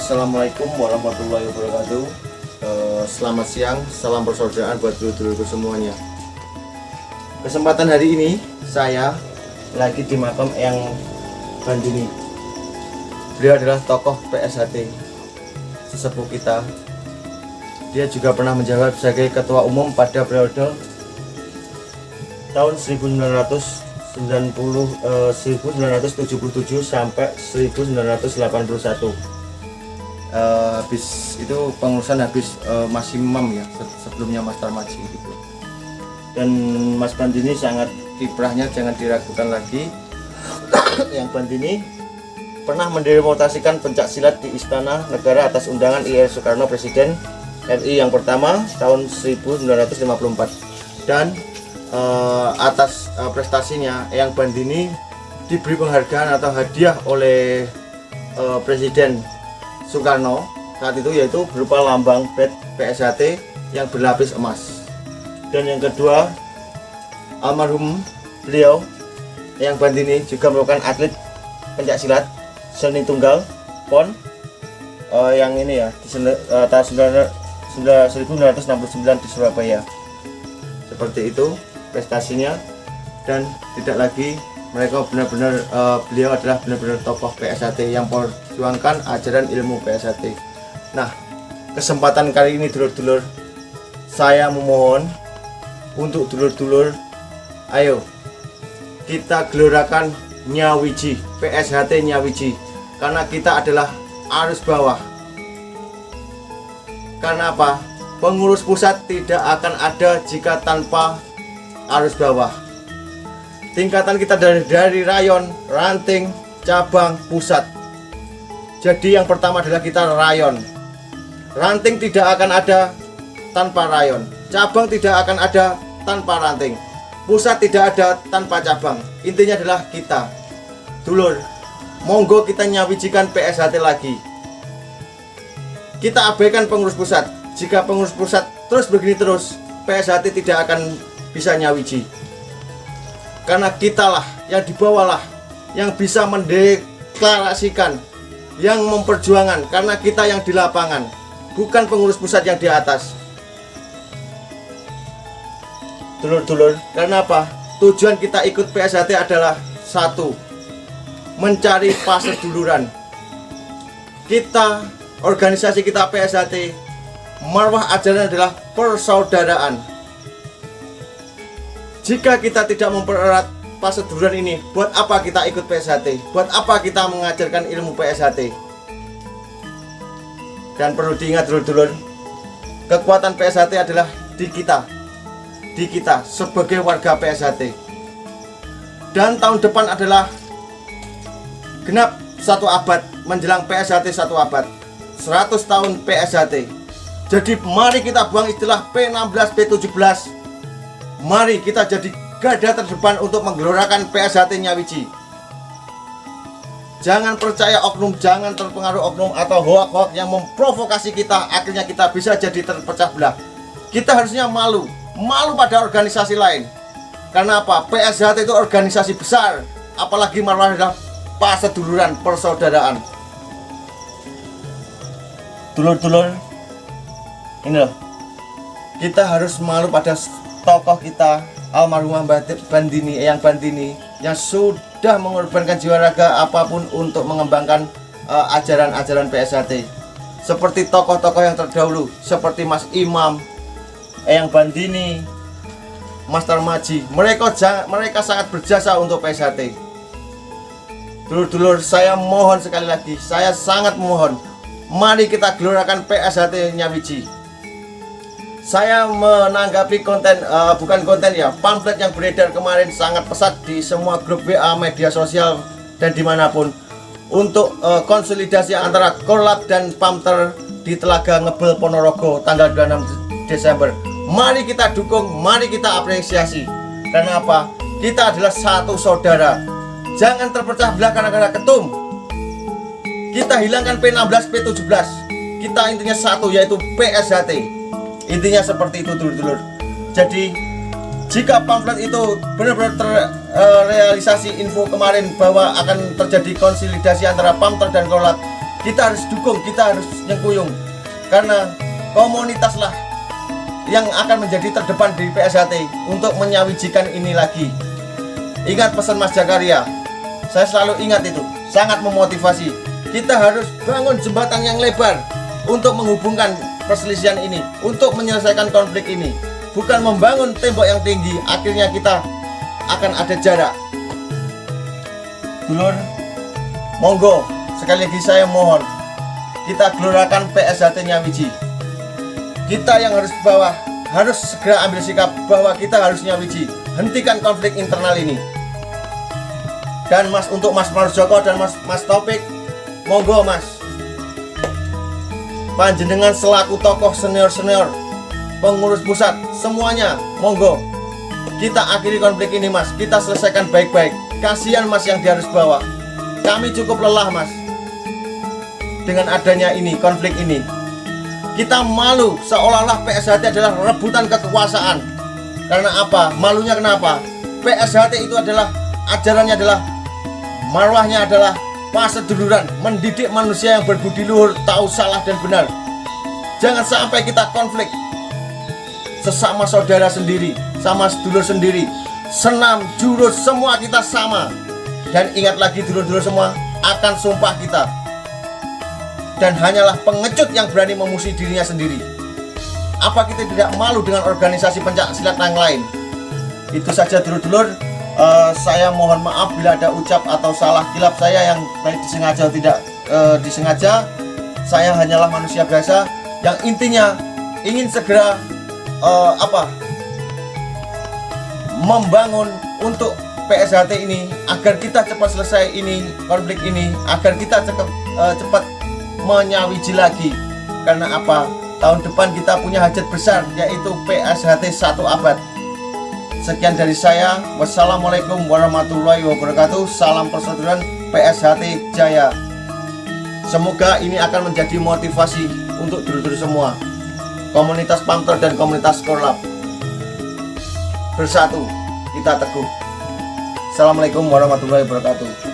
Assalamualaikum warahmatullahi wabarakatuh. Selamat siang, salam persaudaraan buat dulur-dulurku semuanya. Kesempatan hari ini saya lagi di makam Eyang Bandini. Beliau adalah tokoh PSHT sesepuh kita. Dia juga pernah menjabat sebagai ketua umum pada periode tahun 1977 sampai 1981. Habis itu pengurusan habis Mas Imam ya, sebelumnya Mas Tarmaji gitu. Dan Mas Bandini sangat kiprahnya jangan diragukan lagi. Yang Bandini pernah mendemonstrasikan pencak silat di Istana Negara atas undangan IR Soekarno, Presiden RI yang pertama tahun 1954. Dan atas prestasinya Eyang Bandini diberi penghargaan atau hadiah oleh Presiden Soekarno saat itu, yaitu berupa lambang badge PSHT yang berlapis emas. Dan yang kedua, almarhum beliau Eyang Bandini juga merupakan atlet pencak silat seni tunggal PON yang ini ya di tahun 1969 di Surabaya. Seperti itu prestasinya, dan tidak lagi mereka benar-benar beliau adalah benar-benar tokoh PSHT yang memperjuangkan ajaran ilmu PSHT. Nah, kesempatan kali ini dulur-dulur, saya memohon untuk dulur-dulur, ayo kita gelorakan Nyawiji, PSHT Nyawiji, karena kita adalah arus bawah. Karena apa? Pengurus pusat tidak akan ada jika tanpa arus bawah. Tingkatan kita dari rayon, ranting, cabang, pusat. Jadi yang pertama adalah kita rayon. Ranting tidak akan ada tanpa rayon. Cabang tidak akan ada tanpa ranting. Pusat tidak ada tanpa cabang. Intinya adalah kita. Dulur, monggo kita nyawijikan PSHT lagi. Kita abaikan pengurus pusat. Jika pengurus pusat terus begini terus, PSHT tidak akan bisa nyawiji. Karena kitalah yang di bawah lah yang bisa mendeklarasikan, yang memperjuangkan, karena kita yang di lapangan, bukan pengurus pusat yang di atas. Dulur-dulur, karena apa? Tujuan kita ikut PSHT adalah satu, mencari paseduluran. Kita, organisasi kita PSHT, marwah ajaran adalah persaudaraan. Jika kita tidak mempererat paseduluran ini, buat apa kita ikut PSHT? Buat apa kita mengajarkan ilmu PSHT? Dan perlu diingat dulur-dulur, kekuatan PSHT adalah di kita sebagai warga PSHT. Dan tahun depan adalah genap 1 abad, menjelang PSHT 1 abad, 100 tahun PSHT. Jadi mari kita buang istilah P16, P17. Mari kita jadi garda terdepan untuk menggelorakan PSHT Nyawiji. Jangan percaya oknum, jangan terpengaruh oknum atau hoak-hoak yang memprovokasi kita. Akhirnya kita bisa jadi terpecah belah. Kita harusnya malu pada organisasi lain. Karena apa? PSHT itu organisasi besar. Apalagi marwah adalah paseduluran, persaudaraan. Dulur-dulur, ini loh, kita harus malu pada tokoh kita almarhumah Bandini, Eyang Bandini, yang sudah mengorbankan jiwa raga apapun untuk mengembangkan ajaran-ajaran PSHT. Seperti tokoh-tokoh yang terdahulu, seperti Mas Imam, Eyang Bandini, Mas Tarmaji. Mereka sangat berjasa untuk PSHT. Dulur-dulur, saya mohon sekali lagi, saya sangat mohon, mari kita gelorakan PSHT Nyawiji. Saya menanggapi pamflet yang beredar kemarin sangat pesat di semua grup WA, media sosial, dan dimanapun, untuk konsolidasi antara Korlap dan Pamter di Telaga Ngebel Ponorogo tanggal 26 Desember. Mari kita dukung, mari kita apresiasi. Karena apa? Kita adalah satu saudara. Jangan terpecah belah karena ketum. Kita hilangkan P16, P17. Kita intinya satu, yaitu PSHT. Intinya seperti itu dulur-dulur. Jadi jika pamflet itu benar-benar terrealisasi info kemarin bahwa akan terjadi konsolidasi antara Pamter dan Korlap, Kita harus dukung, kita harus nyengkuyung, karena komunitaslah yang akan menjadi terdepan di PSHT untuk menyawijikan ini lagi. Ingat pesan Mas Jakaria, saya selalu ingat itu, sangat memotivasi. Kita harus bangun jembatan yang lebar untuk menghubungkan perselisihan ini, untuk menyelesaikan konflik ini. Bukan membangun tembok yang tinggi, akhirnya kita akan ada jarak. Dulur, monggo, sekali lagi saya mohon, kita gelorakan PSHT Nyawiji. Kita yang harus segera ambil sikap bahwa kita harus nyawiji, hentikan konflik internal ini. Dan Mas, untuk Mas Marjoko dan Mas Taufik, monggo Mas, panjenengan selaku tokoh senior, pengurus pusat, semuanya monggo, kita akhiri konflik ini Mas, kita selesaikan baik-baik. Kasihan Mas yang di harus bawah, kami cukup lelah Mas dengan adanya ini, konflik ini. Kita malu seolah-olah PSHT adalah rebutan kekuasaan. Karena apa? Malunya kenapa? PSHT itu adalah ajarannya adalah, marwahnya adalah paseduluran, mendidik manusia yang berbudi luhur, tahu salah dan benar. Jangan sampai kita konflik sesama saudara sendiri, sama sedulur sendiri, senam, jurus, semua kita sama. Dan ingat lagi dulur-dulur semua, akan sumpah kita. Dan hanyalah pengecut yang berani memusuhi dirinya sendiri. Apa kita tidak malu dengan organisasi pencak silat yang lain? Itu saja dulur-dulur. Saya mohon maaf bila ada ucap atau salah kilap saya yang baik disengaja atau tidak disengaja. Saya hanyalah manusia biasa yang intinya ingin segera membangun untuk PSHT ini, agar kita cepat selesai ini, konflik ini, agar kita cepat menyawiji lagi. Karena apa? Tahun depan kita punya hajat besar, yaitu PSHT 1 abad. Sekian dari saya. Wassalamualaikum warahmatullahi wabarakatuh. Salam persaudaraan, PSHT Jaya. Semoga ini akan menjadi motivasi untuk dulur-dulur semua, komunitas Pamtor dan komunitas Korlap. Bersatu kita teguh. Assalamualaikum warahmatullahi wabarakatuh.